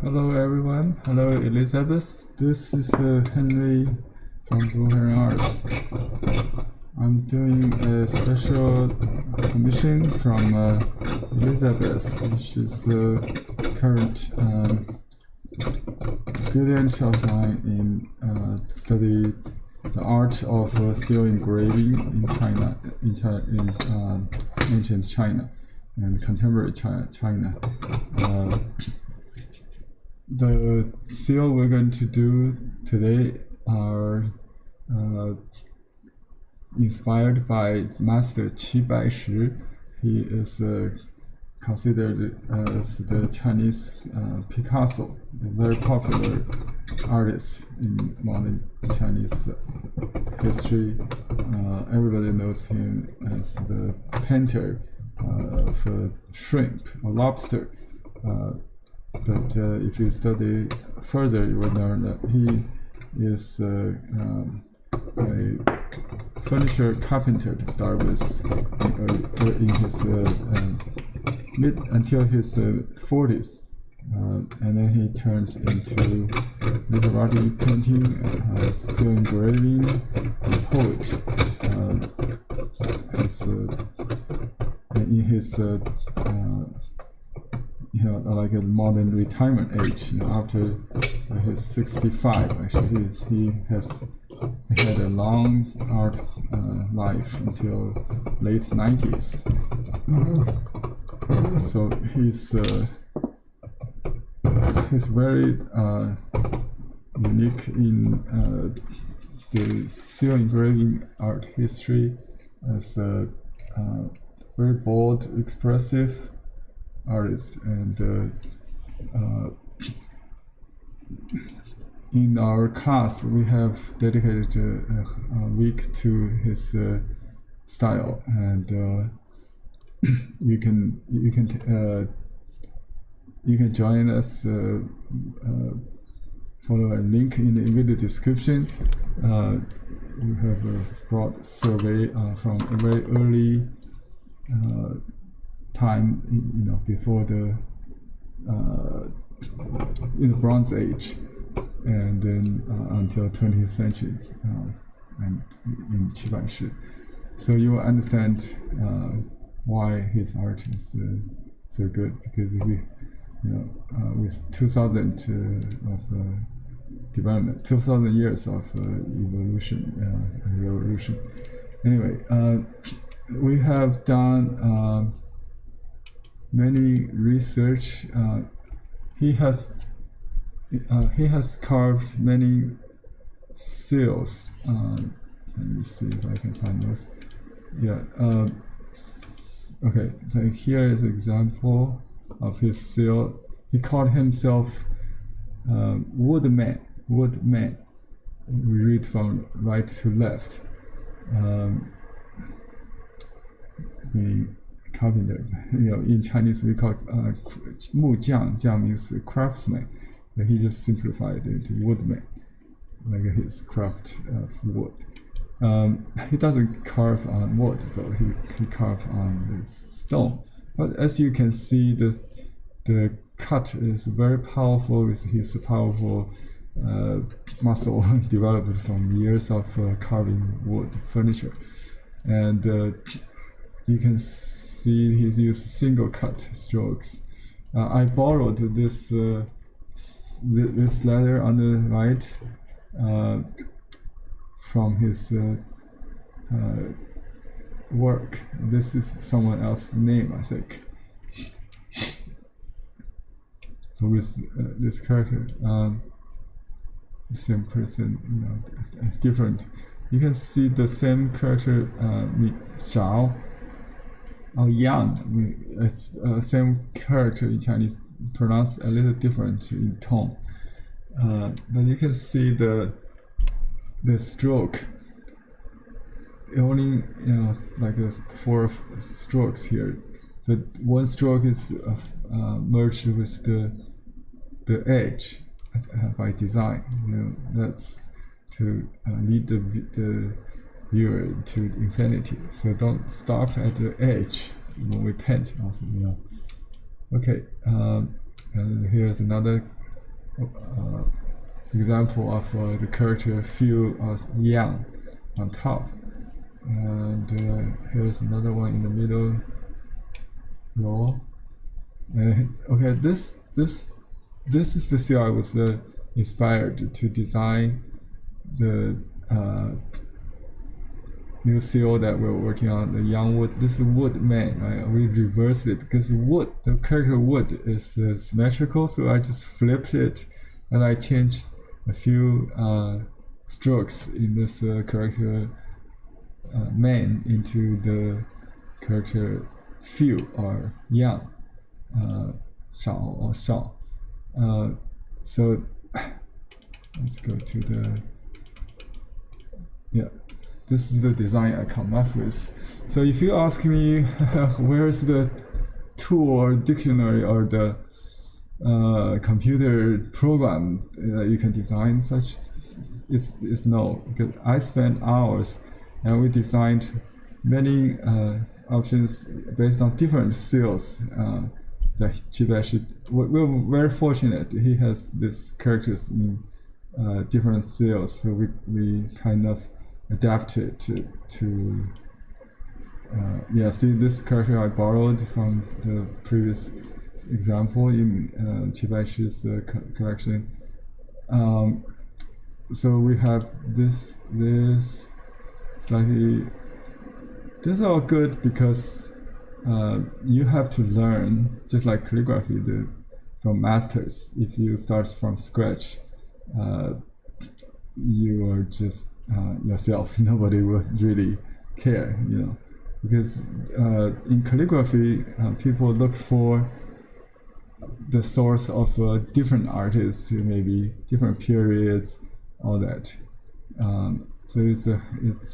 Hello everyone. Hello Elizabeth. This is Henry from Blue Arts. I'm doing a special commission from Elizabeth. She's a current student of mine in study the art of seal engraving in China, in ancient China and contemporary China. The seal we're going to do today are inspired by Master Qi Baishi. He is considered as the Chinese Picasso, a very popular artist in modern Chinese history. Everybody knows him as the painter of shrimp or lobster. But if you study further, you will learn that he is a furniture carpenter to start with in his mid until his 40s, and then he turned into literati painting, seal engraving, and poet. In his like a modern retirement age, after he's 65. Actually, he had a long art life until late 90s. So he's very unique in the seal engraving art history as a very bold, expressive artist, and in our class we have dedicated a week to his style, and you can join us. Follow a link in the video description. We have a broad survey from a very early time, before the in the Bronze Age, and then until 20th century, and in Qi Baishi. So you will understand why his art is so good, because with 2,000 of development, 2,000 years of evolution and revolution. Anyway, we have done many research. He has carved many seals. Let me see if I can find those. Yeah. Okay. So here is an example of his seal. He called himself Woodman. Woodman. We read from right to left. Carpenter. In Chinese we call Mu Jiang. Jiang means craftsman. But he just simplified it to woodman, like his craft of wood. He doesn't carve on wood though. He carves on the stone. But as you can see, the cut is very powerful with his powerful muscle developed from years of carving wood furniture, and you can see he's used single cut strokes. I borrowed this this letter on the right from his work. This is someone else's name, I think. With this character, the same person, different. You can see the same character, Xiao or Yang. It's same character in Chinese, pronounced a little different in tone. But you can see the stroke. Only like 4 strokes here, but one stroke is merged with the edge by design. That's to lead the viewer to infinity. So don't stop at the edge. when we paint also, you know. Okay, and here's another example of the character feel as yang on top, and here's another one in the middle row. Okay, this is the seal I was inspired to design the new seal that we're working on, the young wood. This is wood man, right? We reversed it because wood, the character wood is symmetrical, so I just flipped it and I changed a few strokes in this character man into the character feel or yang, shao or shao. So let's go to the, yeah, this is the design I come up with. So if you ask me where's the tool or dictionary or the computer program that you can design such, it's no, because I spent hours and we designed many options based on different seals that Qi Baishi. We're very fortunate. He has these characters in different seals, so we kind of adapted to yeah. See, this character I borrowed from the previous example in Qi Baishi's collection. So we have this slightly. These are all good because you have to learn, just like calligraphy, from masters. If you start from scratch, you are just yourself. Nobody will really care, you know, because in calligraphy, people look for the source of different artists, maybe different periods, all that. So it's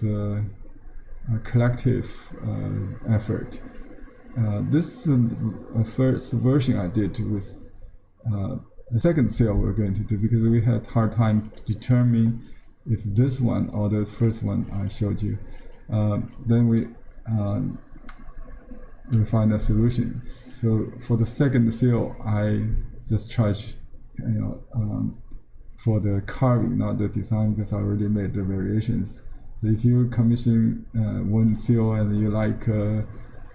a collective effort. This first version I did with the second seal we're going to do, because we had hard time determining if this one or the first one I showed you. Then we find a solution. So for the second seal, I just charge, you know, for the carving, not the design, because I already made the variations. So if you commission one seal and you like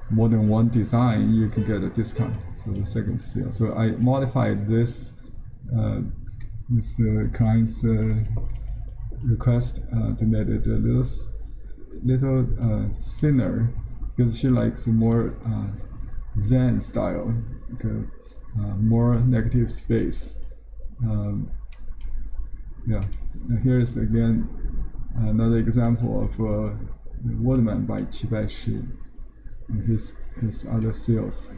more than one design, you can get a discount for the second seal. So I modified this with the client's request to make it a little thinner, because she likes more Zen style, more negative space. Yeah, and here's again another example of Woodman by Qi Baishi. His other seals,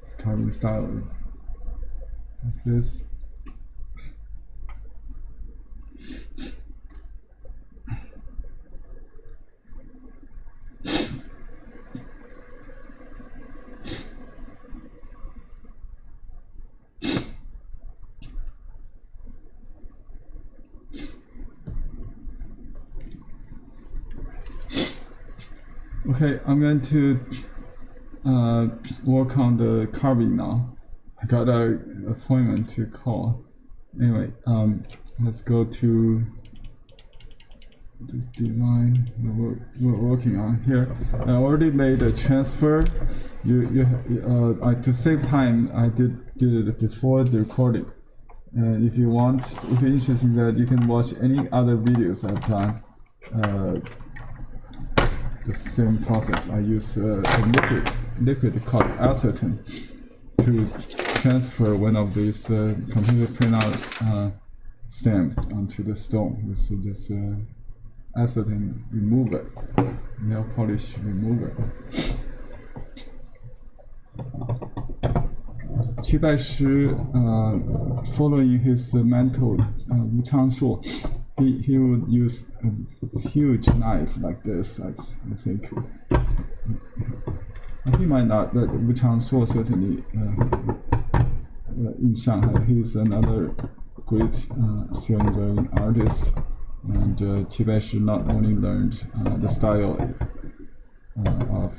his carving style like this. Okay, I'm going to work on the carving now. I got an appointment to call. Anyway, let's go to this design that we're working on here. I already made a transfer. To save time, I did it before the recording. And if you're interested in that, you can watch any other videos I've done. The same process. I use a liquid called acetone to transfer one of these computer printout stamp onto the stone with this acetone remover, nail polish remover. Qi Baishi, following his mentor Wu Changshuo, he would use a huge knife like this, I think. He might not, but Wu Changshuo certainly in Shanghai. He's another great seal engraving artist. And Qi Baishi not only learned the style of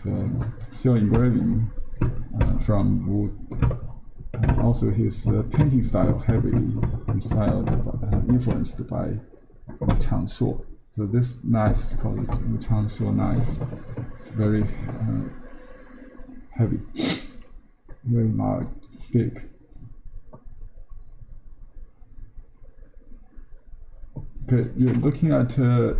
seal engraving from wood. Also, his painting style heavily inspired, influenced by Changshuo. So this knife is called the Changshuo knife. It's very heavy, very large, big. Okay, you're looking at the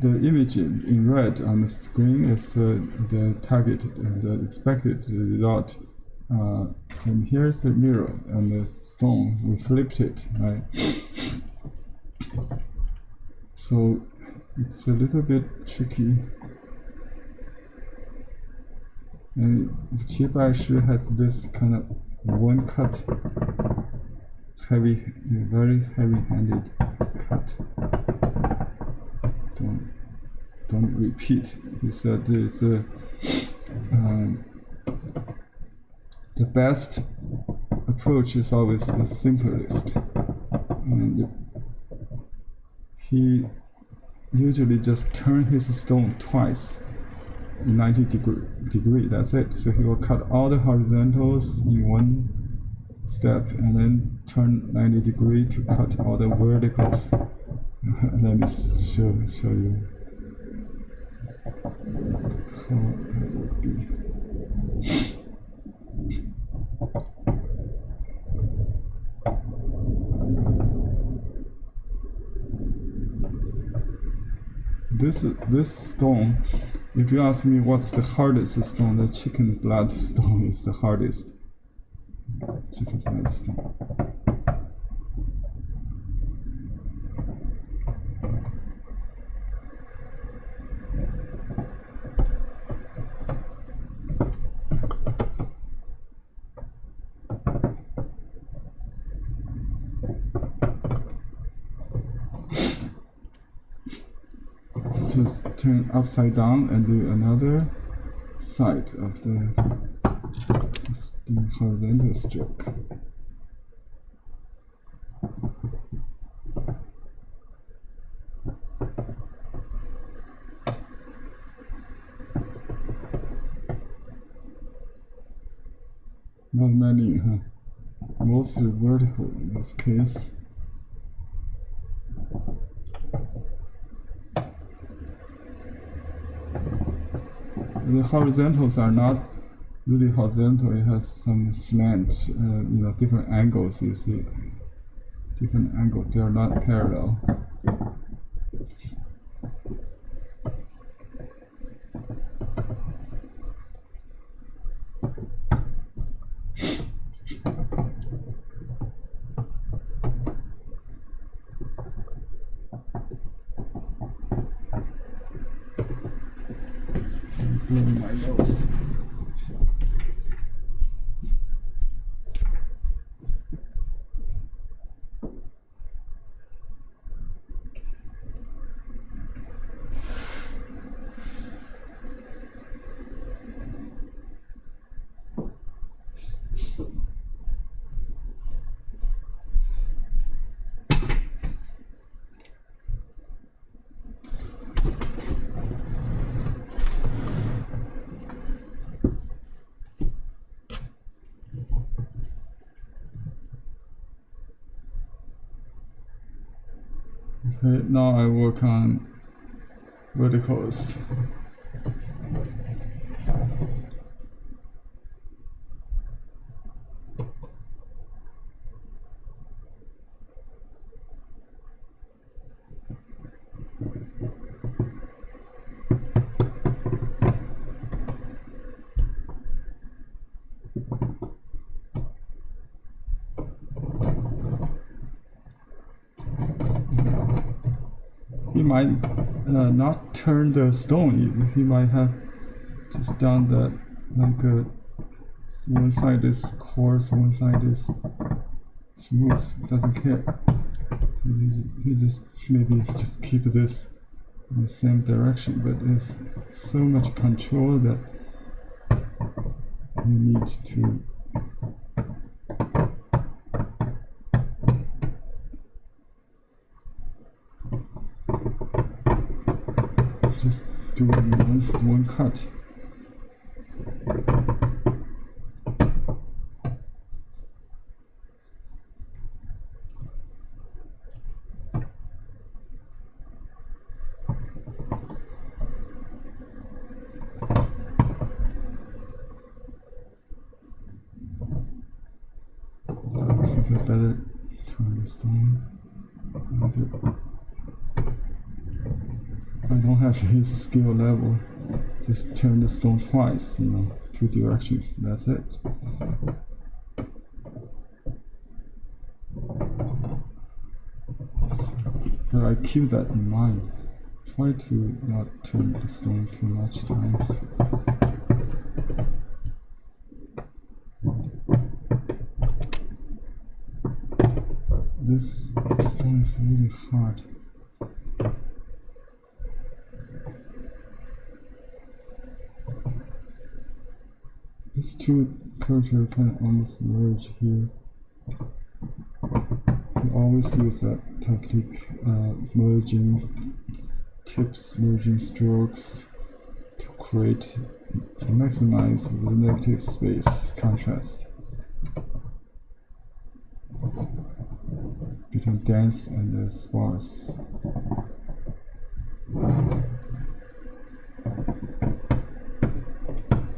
image in red on the screen is the target and the expected result. And here's the mirror and the stone. We flipped it, right? So it's a little bit tricky. And Qi Baishi has this kind of one cut, very heavy-handed cut. Don't repeat. He said it's the best approach is always the simplest, and he usually just turn his stone twice in 90 degree. That's it. So he will cut all the horizontals in one step and then turn 90 degree to cut all the verticals. Let me show you how it would be. This stone, if you ask me what's the hardest stone, the chicken blood stone is the hardest. Chicken blood stone. Just turn upside down and do another side of the horizontal stroke. Not many, huh? Mostly vertical in this case. The horizontals are not really horizontal. It has some slant, different angles. You see, different angles. They are not parallel. My nose. Okay, now I work on verticals. He might not turn the stone. He might have just done that, like one side is coarse, one side is smooth. Doesn't care. He just maybe just keep this in the same direction, but there's so much control that you need to just doing one cut. Simply better turn the stone. I don't have his skill level. Just turn the stone twice, you know, 2 directions. That's it. So, but I keep that in mind. Try to not turn the stone too much times. This stone is really hard. These two characters kind of almost merge here. We always use that technique, merging tips, merging strokes to maximize the negative space contrast between dense and sparse.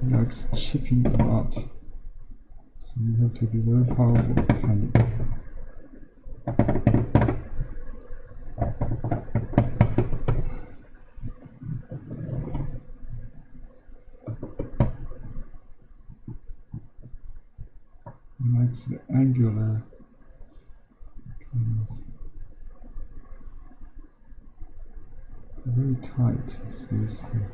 Likes chipping a lot, so you have to be very powerful behind it. Likes the angular very tight space here.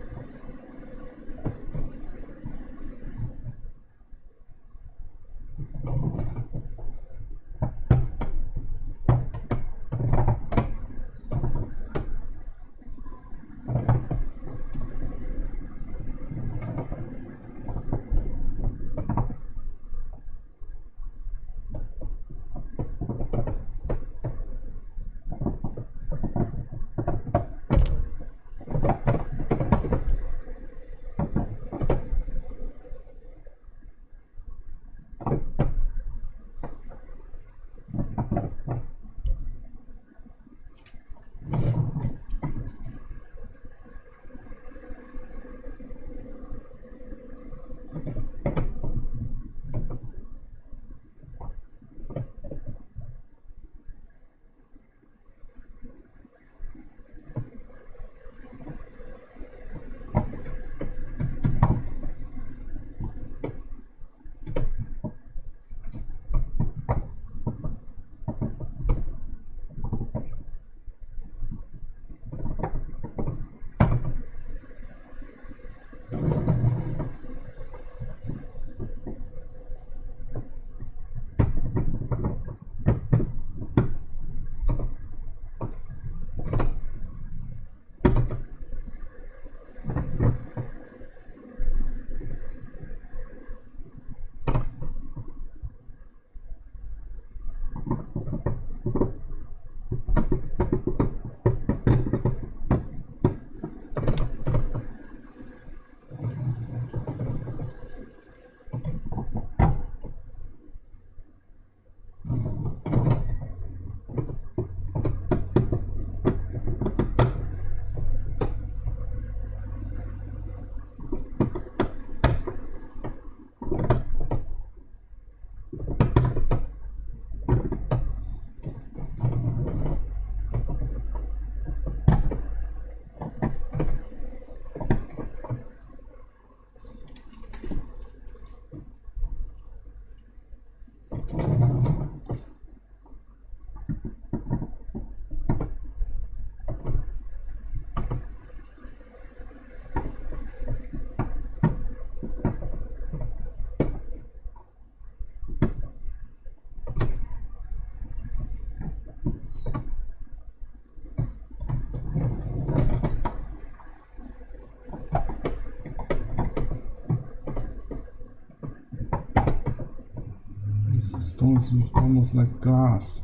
Stone is almost like glass,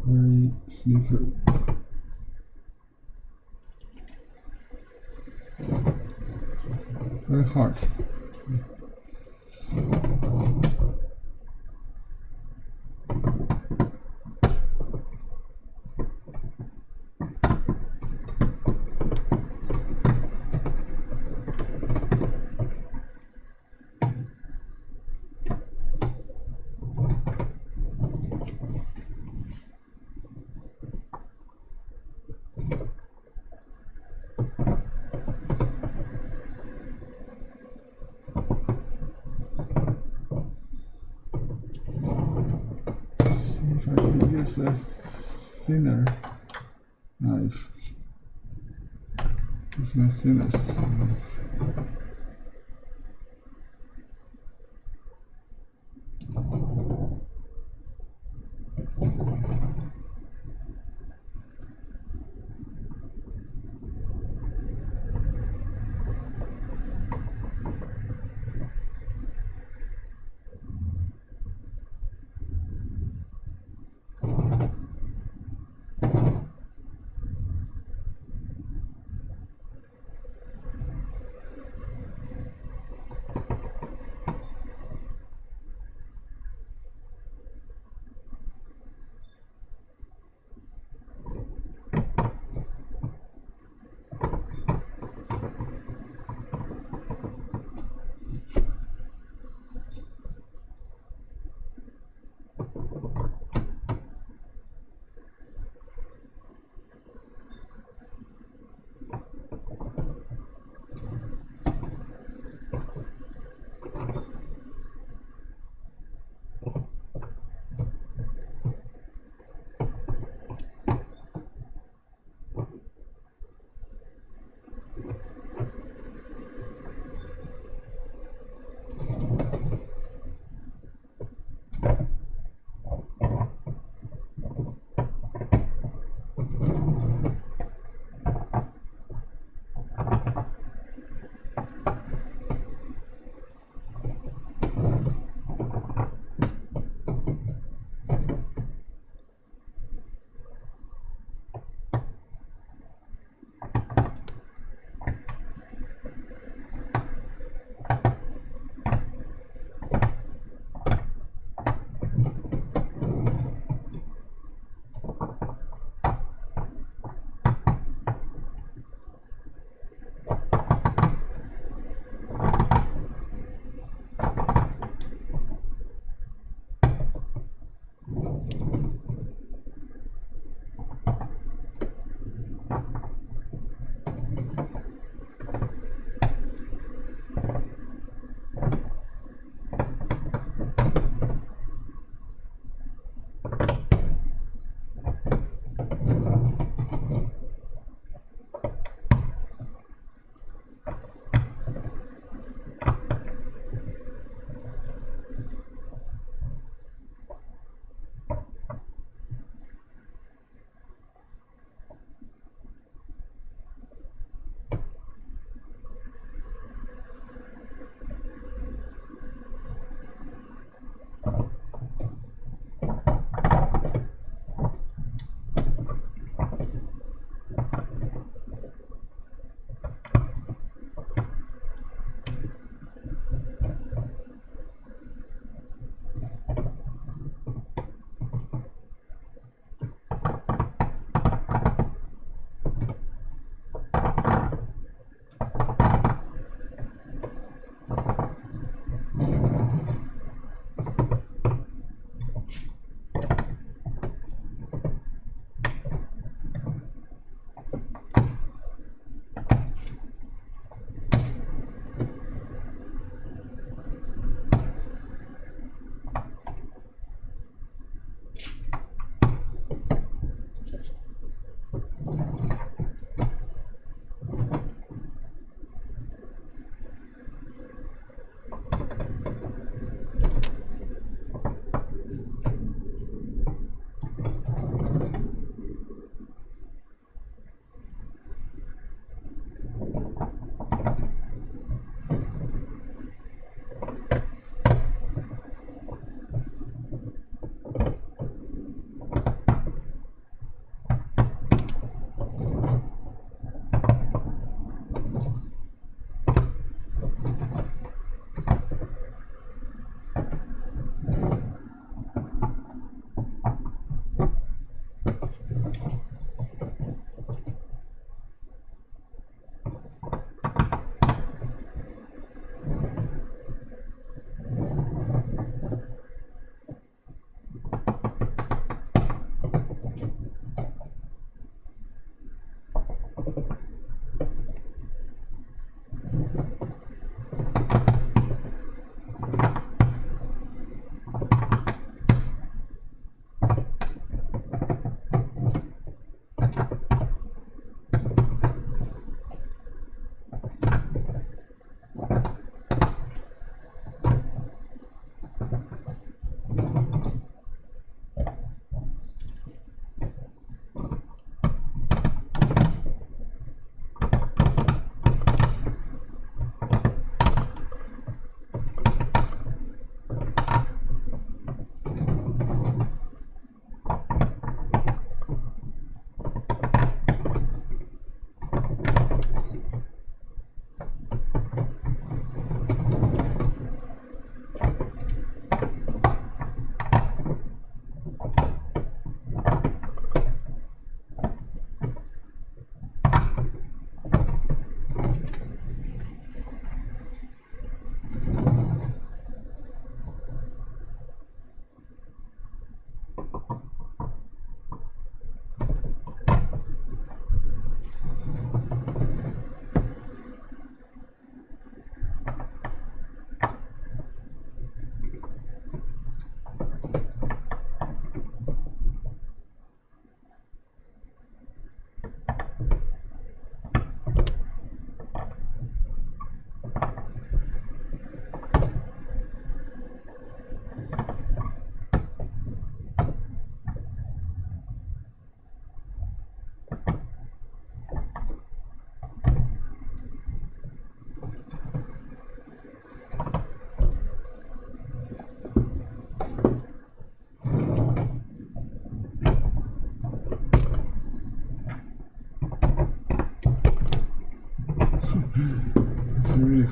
very slippery. very hard. See if I can use a thinner knife. It's my thinnest knife.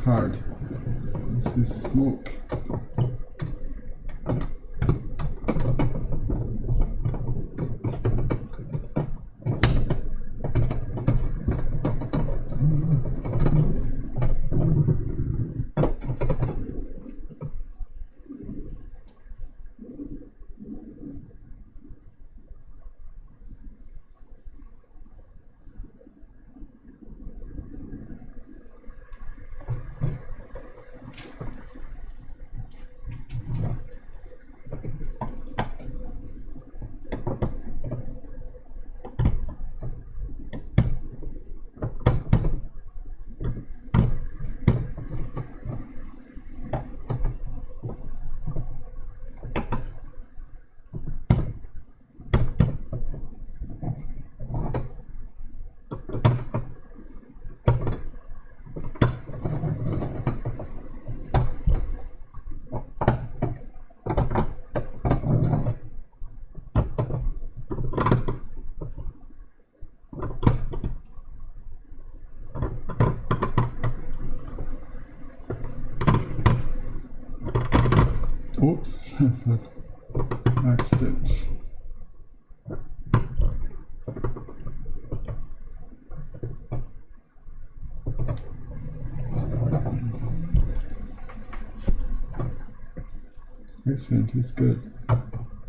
hard. This is smoke. Oops, accident. Excellent, it's good.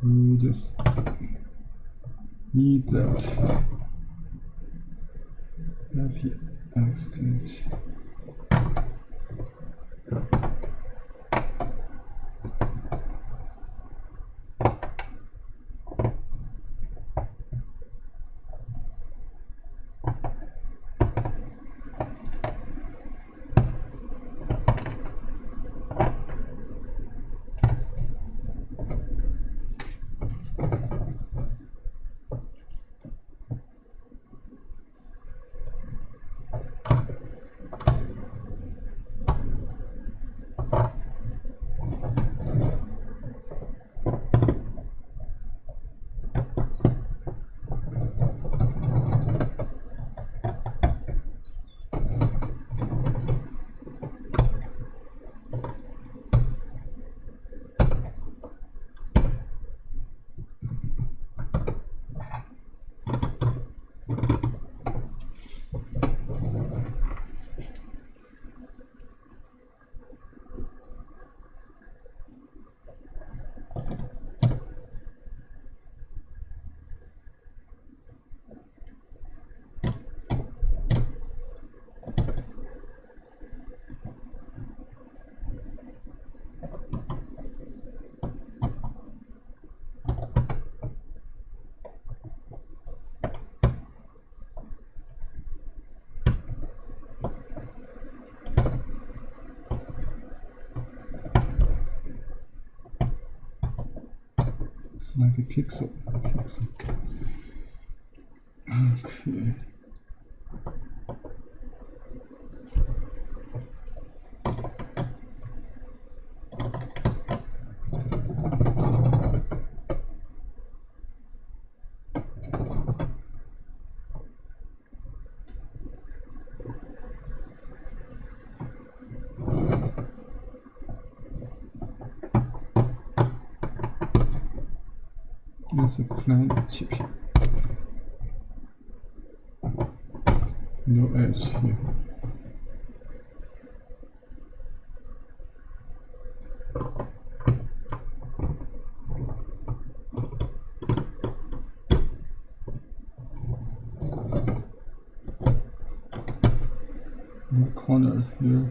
We just need that happy accident. It's like a pixel. Okay. There's a plant chip here. No edge here. No corners here.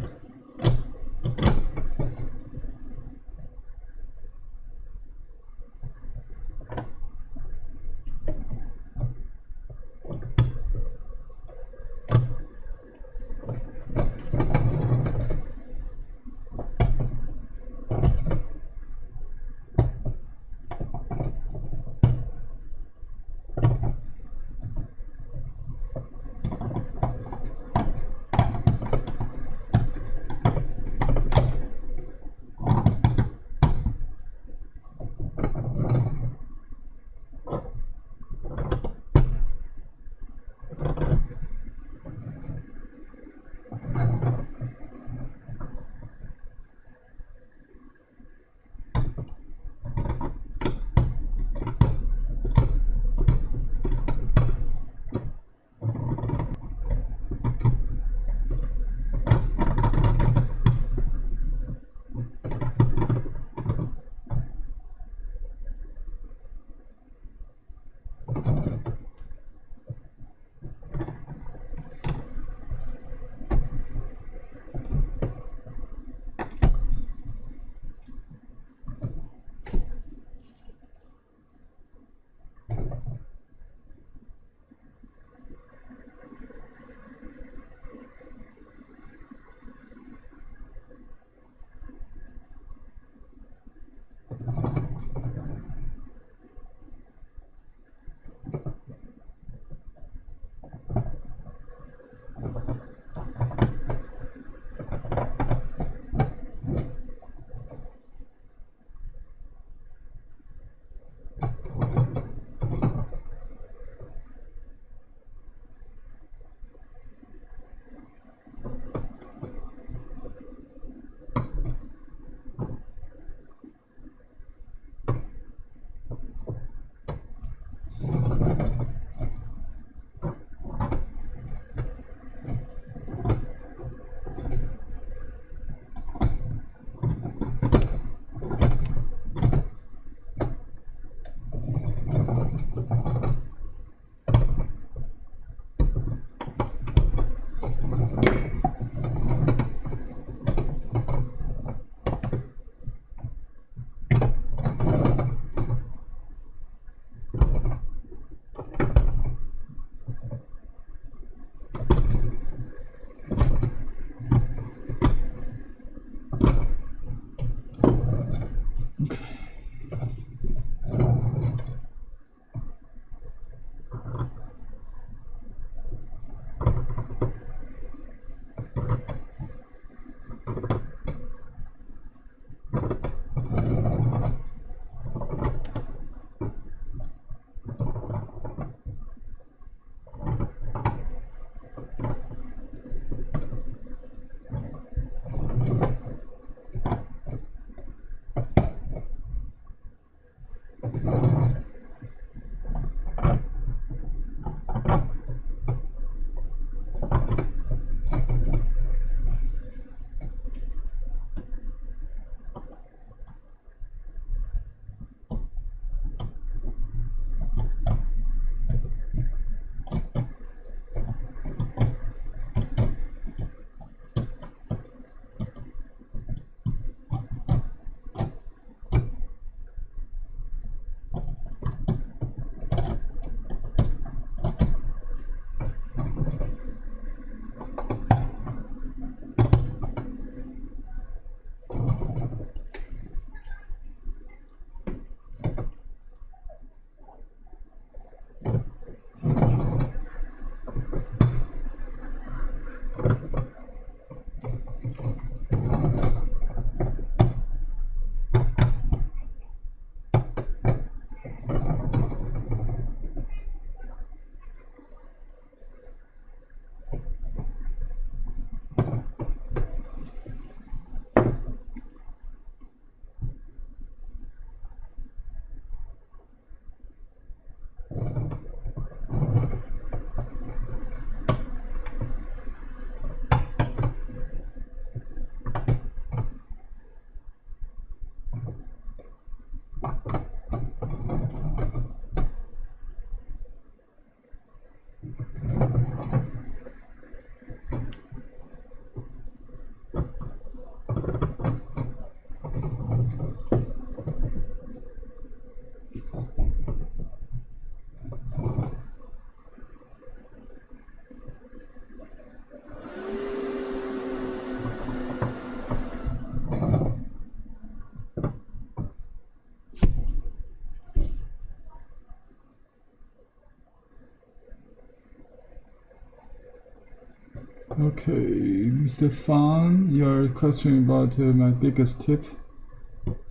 Okay, Mr. Fan, your question about my biggest tip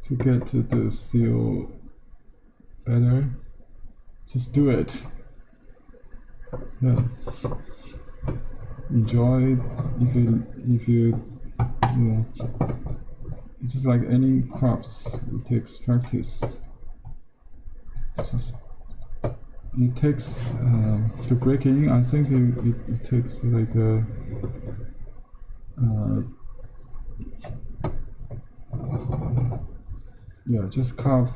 to get the seal better, just do it. Yeah. Enjoy it. If you know, just like any crafts, it takes practice. Just it takes to break in. I think it takes like yeah, just carve,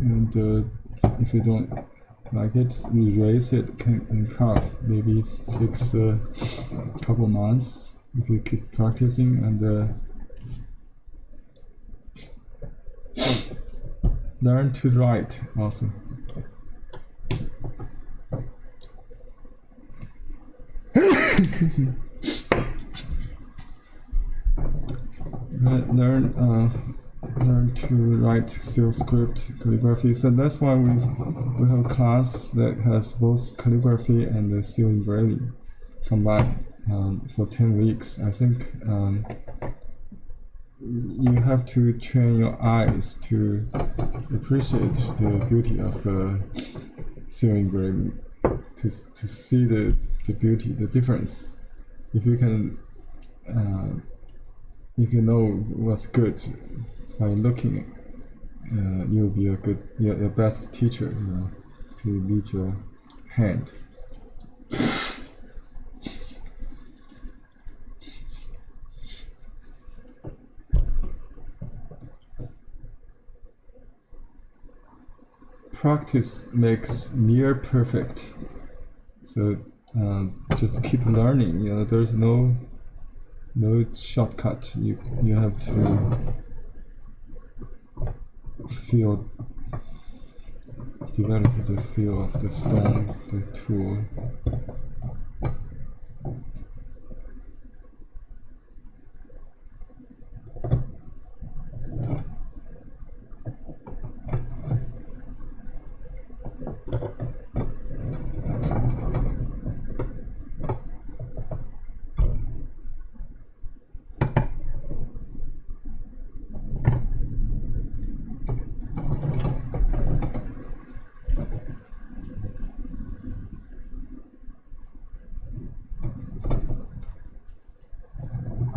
and if you don't like it, erase it and carve. Maybe it takes a couple months if you keep practicing, and learn to write also. Learn to write seal script calligraphy. So that's why we have a class that has both calligraphy and the seal engraving combined for 10 weeks. I think you have to train your eyes to appreciate the beauty of seal engraving, to see the beauty, the difference. If you can, if you know what's good by looking, you'll be your best teacher, to lead your hand. Practice makes near perfect. So just keep learning. There's no shortcut. You have to develop the feel of the stone, the tool.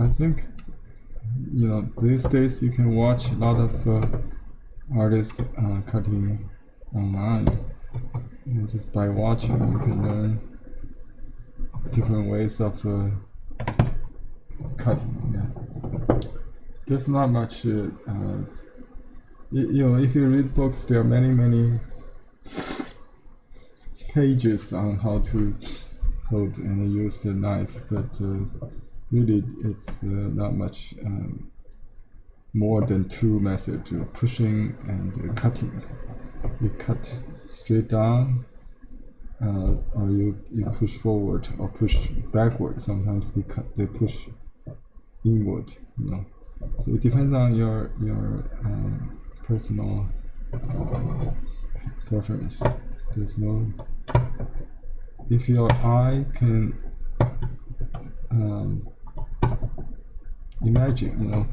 I think these days you can watch a lot of artists cutting online, and just by watching you can learn different ways of cutting. Yeah, there's not much. If you read books, there are many pages on how to hold and use the knife, but really it's not much more than two methods: pushing and cutting. You cut straight down, or you push forward or push backward. Sometimes they push inward. So it depends on your personal preference. There's no. If your eye can imagine,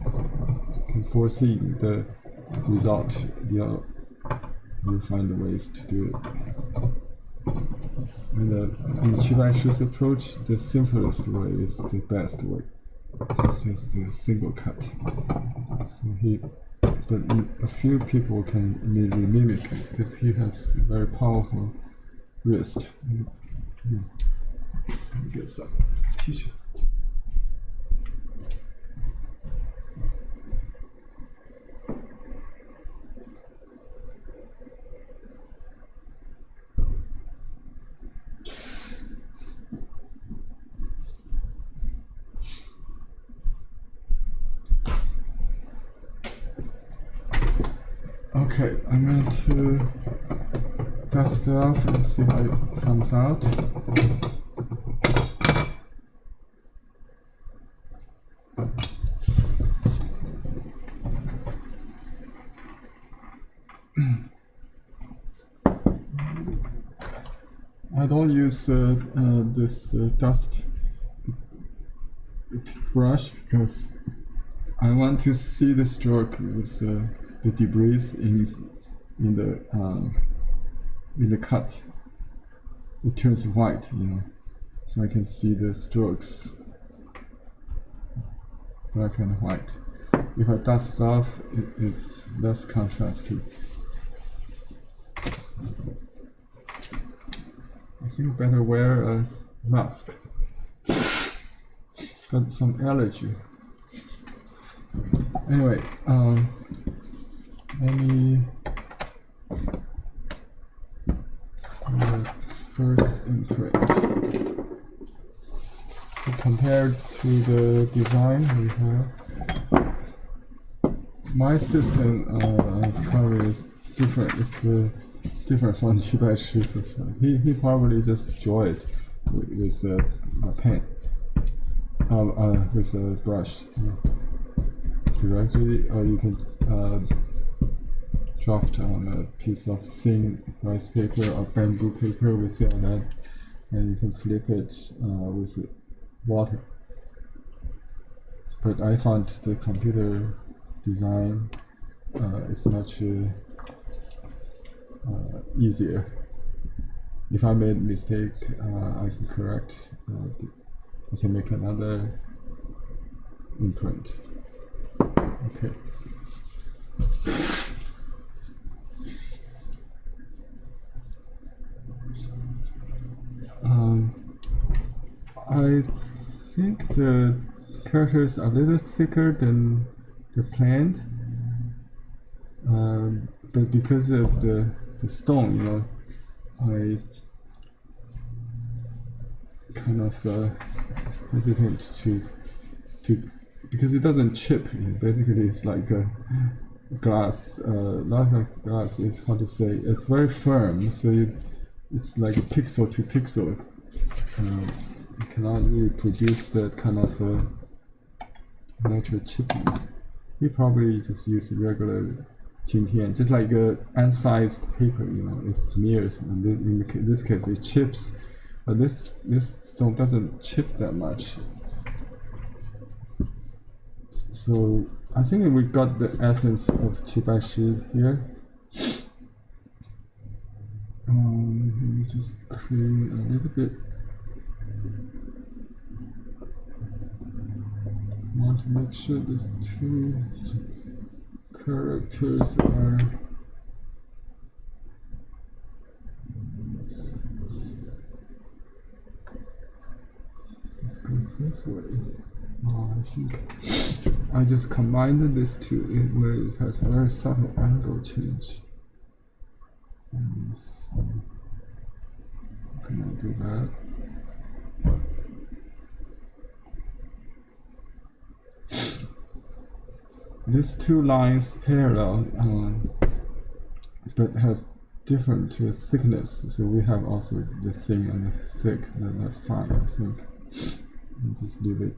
can foresee the result, you'll find ways to do it. And in Qi Baishi's approach, the simplest way is the best way. It's just a single cut. But a few people can mimic it because he has a very powerful wrist. Let me get some tissue. Okay, I'm going to dust it off and see how it comes out. I don't use this dust white brush because I want to see the stroke with the debris in the cut. It turns white, so I can see the strokes, black and white. If I dust off, it less contrasty. I think better wear a mask. Got some allergy. Anyway, let me the first imprint. Compared to the design we have, my system of color is different. It's different from Qi Baishi for sure. He probably just drew it with a pen, with a brush directly, or you can draft on a piece of thin rice paper or bamboo paper. We see on that, and you can flip it with water. But I found the computer design is much easier. If I made a mistake, I can correct. I can make another imprint. Okay. I think the characters are a little thicker than the plant, but because of the stone, I kind of hesitant to because it doesn't chip. Basically, it's like a glass. Not like glass. Is how to say. It's very firm, so it's like pixel to pixel. You cannot really produce that kind of natural chipping. We probably just use regular Qingtian, just like a unsized paper. It smears, and in this case it chips. But this stone doesn't chip that much. So I think we got the essence of Qi Baishi here. Let me just clean a little bit. I want to make sure these two characters are. Oops. This goes this way. I think I just combined these two where it has a very subtle angle change. And so, can I do that? These two lines parallel, but has different thickness. So we have also the thin and the thick. That's fine, I think. I'll just leave it.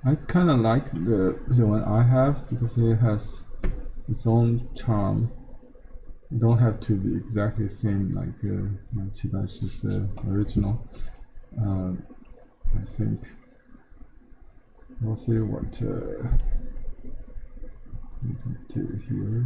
I kind of like the one I have because it has its own charm. You don't have to be exactly the same like Qi Baishi's original. I think we'll see what we can do here.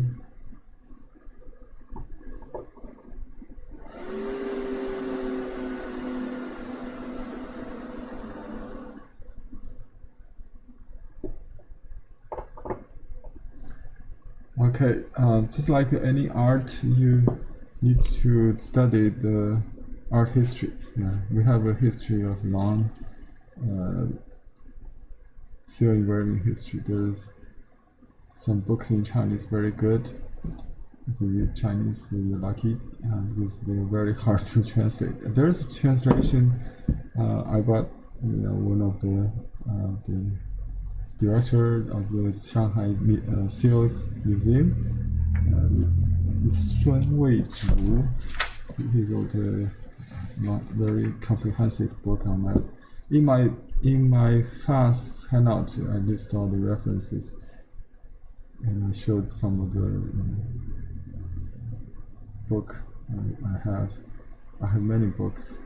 Okay, just like any art, you need to study the art history. We have a history of long seal engraving history. There's some books in Chinese very good. If you read Chinese, you're lucky because they're very hard to translate. There's a translation I got. One of the director of the Shanghai Civil Museum, Sun Weizhu. He wrote a very comprehensive book on that. In my class handout, I list all the references, and I showed some of the book I have. I have many books.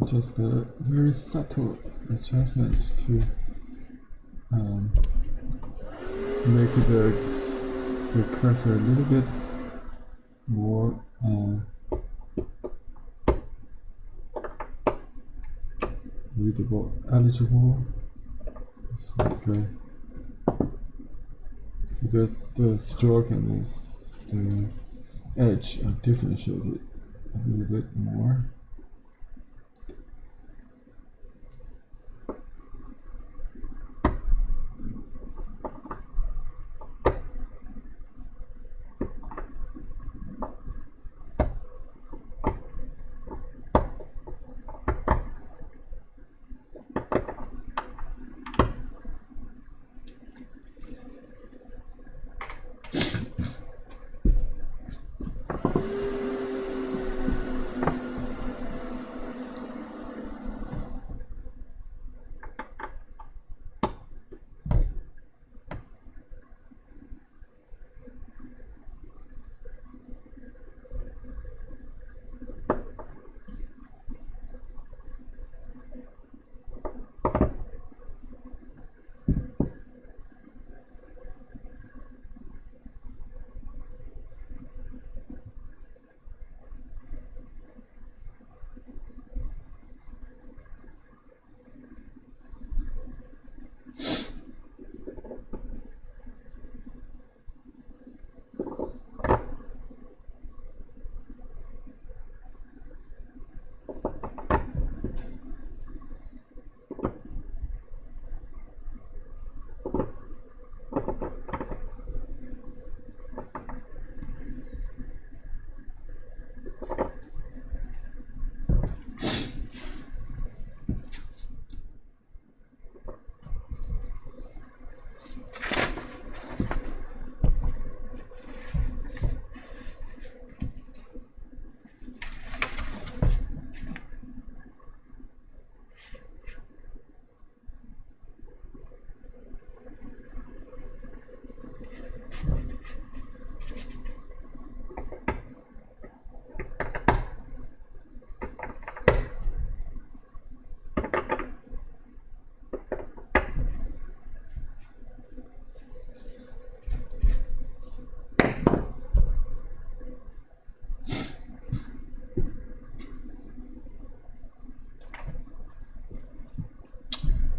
Just a very subtle adjustment to make the character a little bit more readable, eligible. It's like so there's the stroke and the edge are differentiated a little bit more.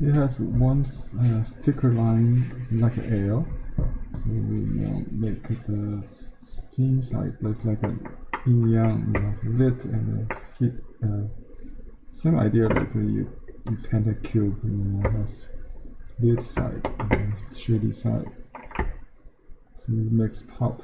It has one sticker line like an L, so we make the skin type like a yin yang, lit and heat. Same idea like you paint a cube, has lit side and shady side. So it makes it pop.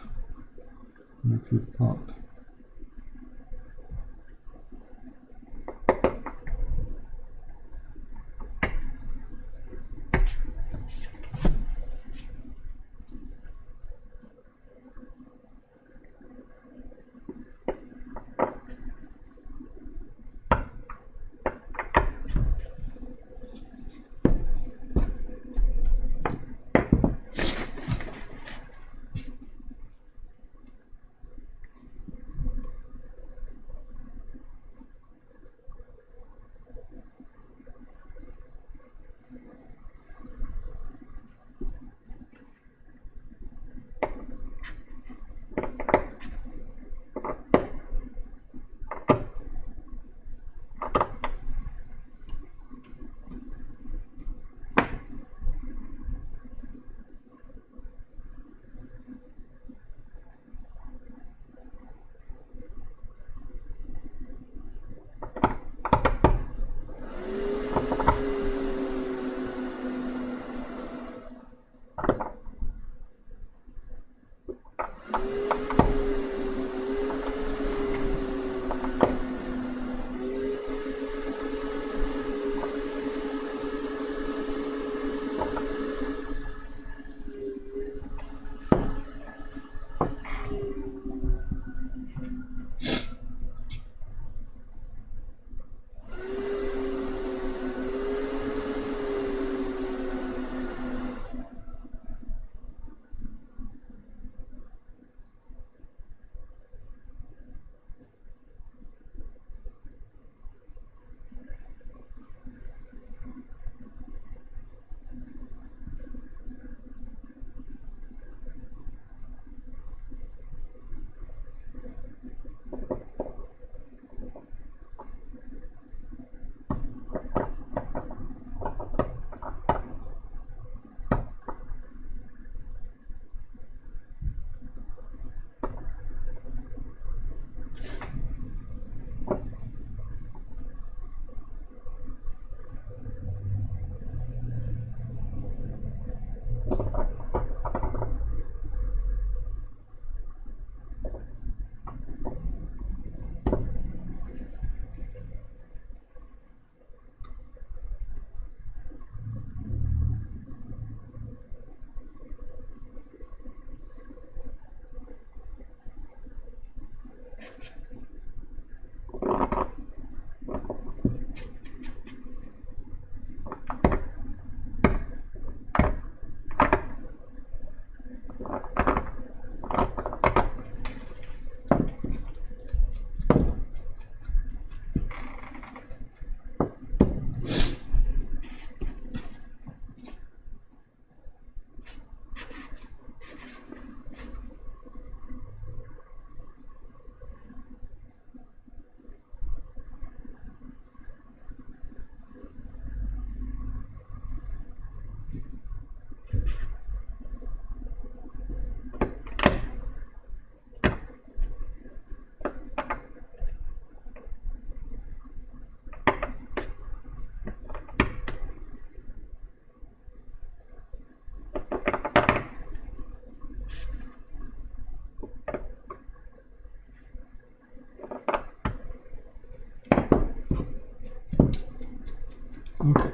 Okay,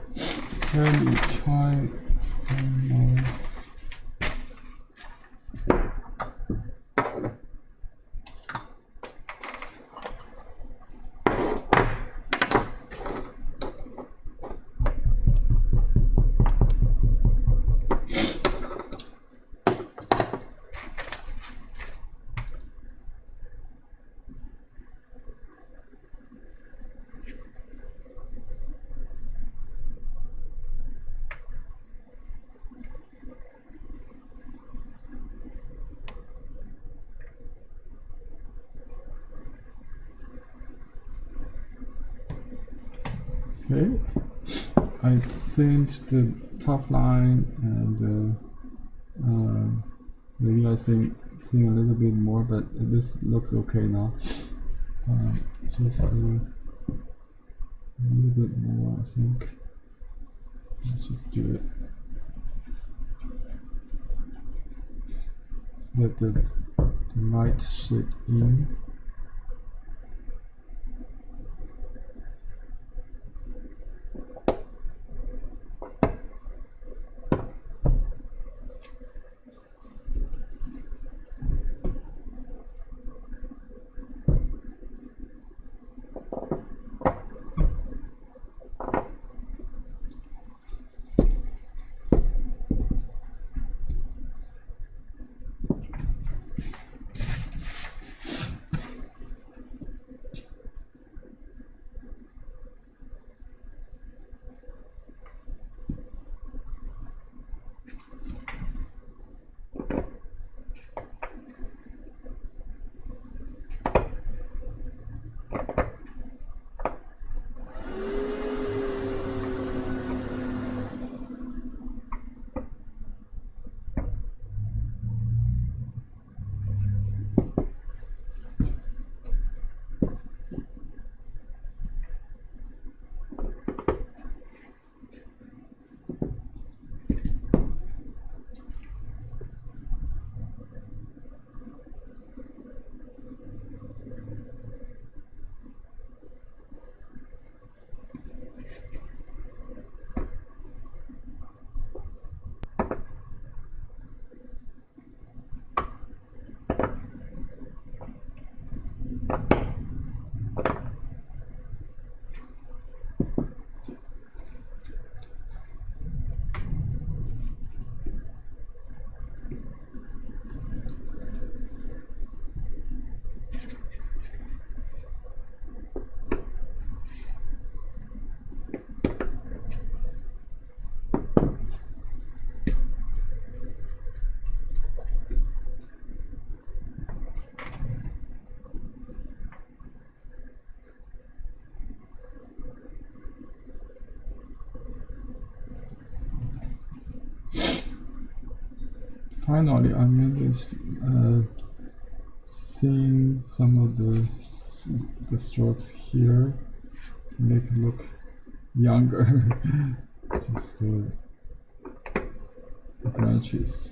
let me try one more. Okay, I think the top line and maybe I think a little bit more, but this looks okay now. Just a little bit more, I think. I should do it. Let the light shade in. finally, I managed seeing some of the strokes here to make it look younger. Just the branches.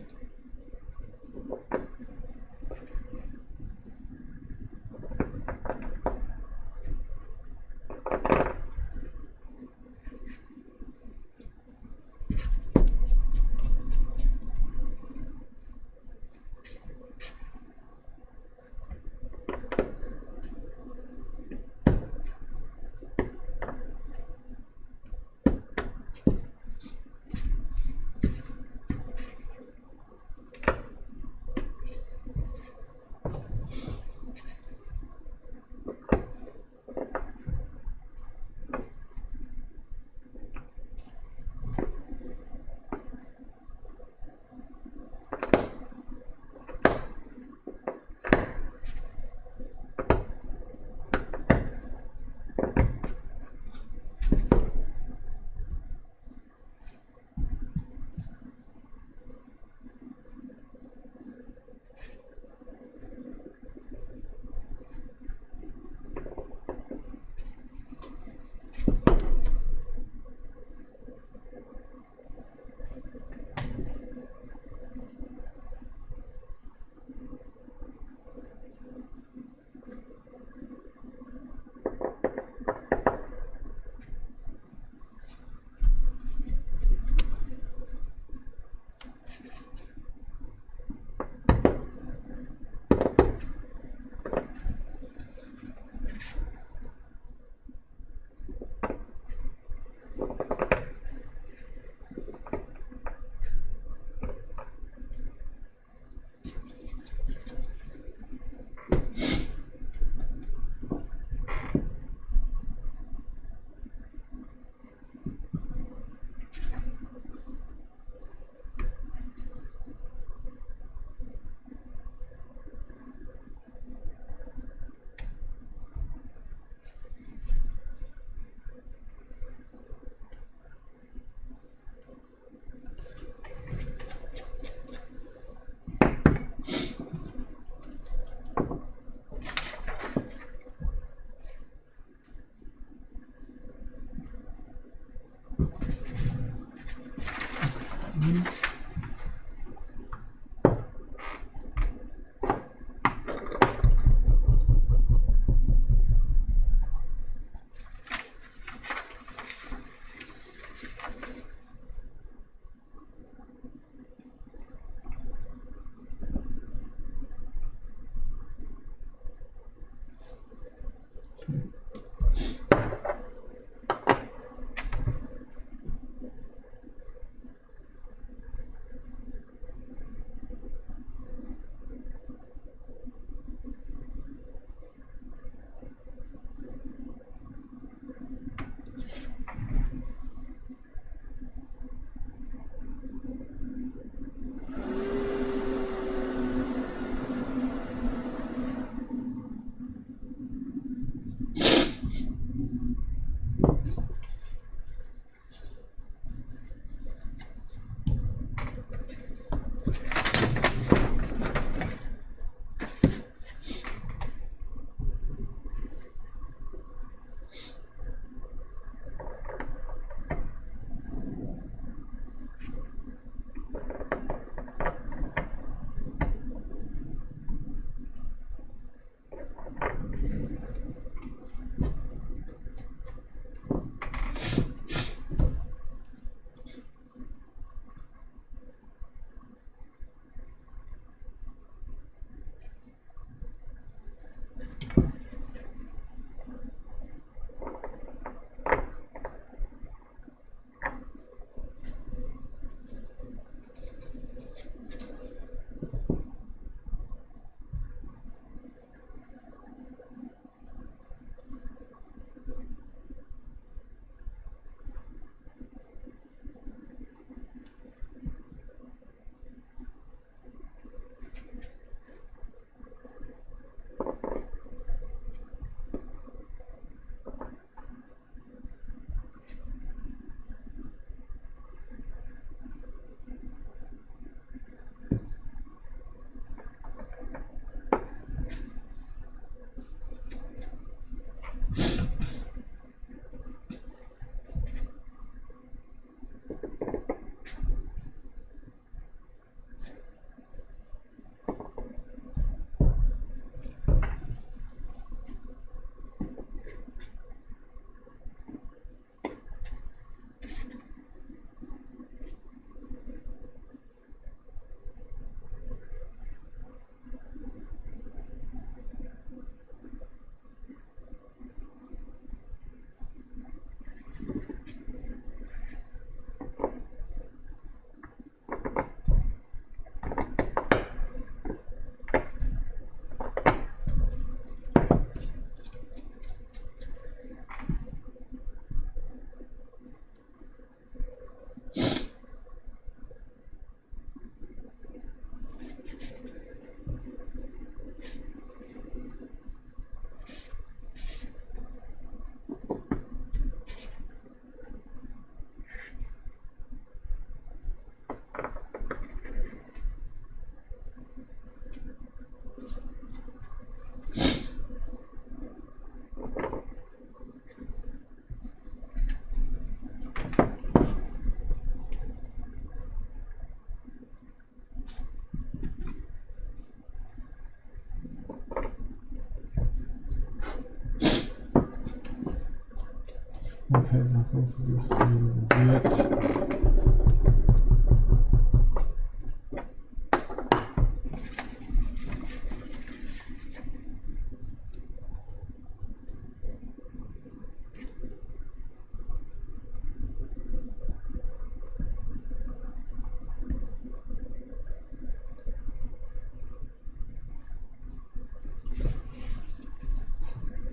Okay, I hope this will be it.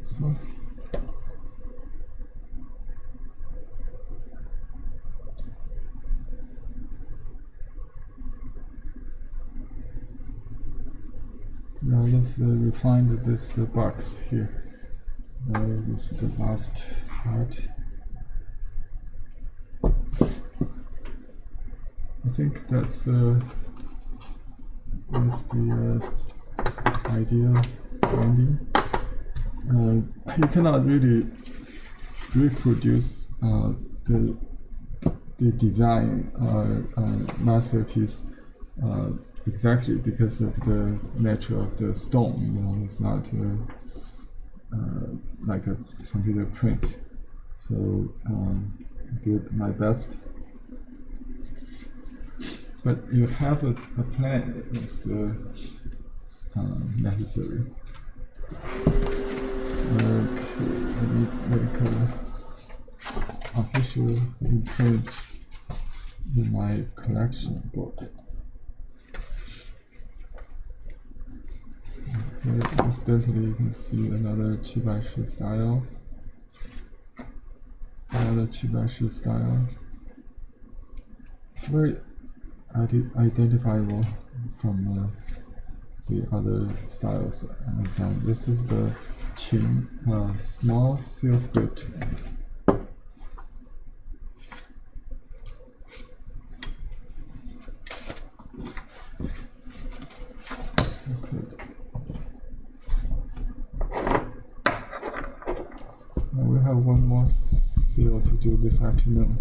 So, now let's refine this box here. This is the last part. I think that's the ideal ending. You cannot really reproduce the design masterpiece exactly because of the nature of the stone. It's not like a computer print. So did my best. But you have a plan is necessary. Okay, let me make an official imprint in my collection book. Okay, instantly you can see another Qi Baishi style. Another Qi Baishi style. It's very identifiable from the other styles. And this is the Qing small seal script. Okay. Now we have one more seal to do this afternoon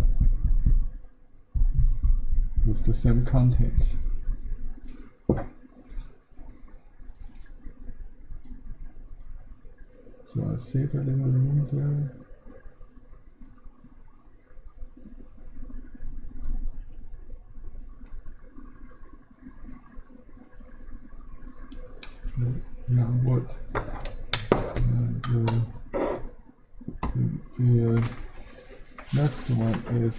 with the same content. So I'll save a little room there. Yeah, what? The next one is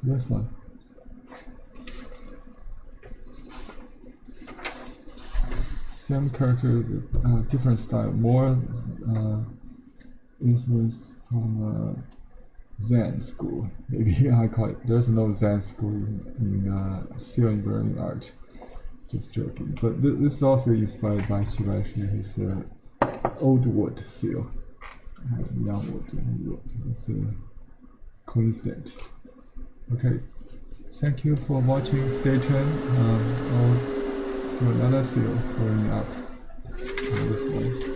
this one. Same character, different style, more influence from Zen school. Maybe I call it. There's no Zen school in seal engraving art. Just joking. But this is also inspired by Qi Baishi, his old wood seal, young wood. It's coincident. Okay. Thank you for watching. Stay tuned. I'll do another seal going up on this one.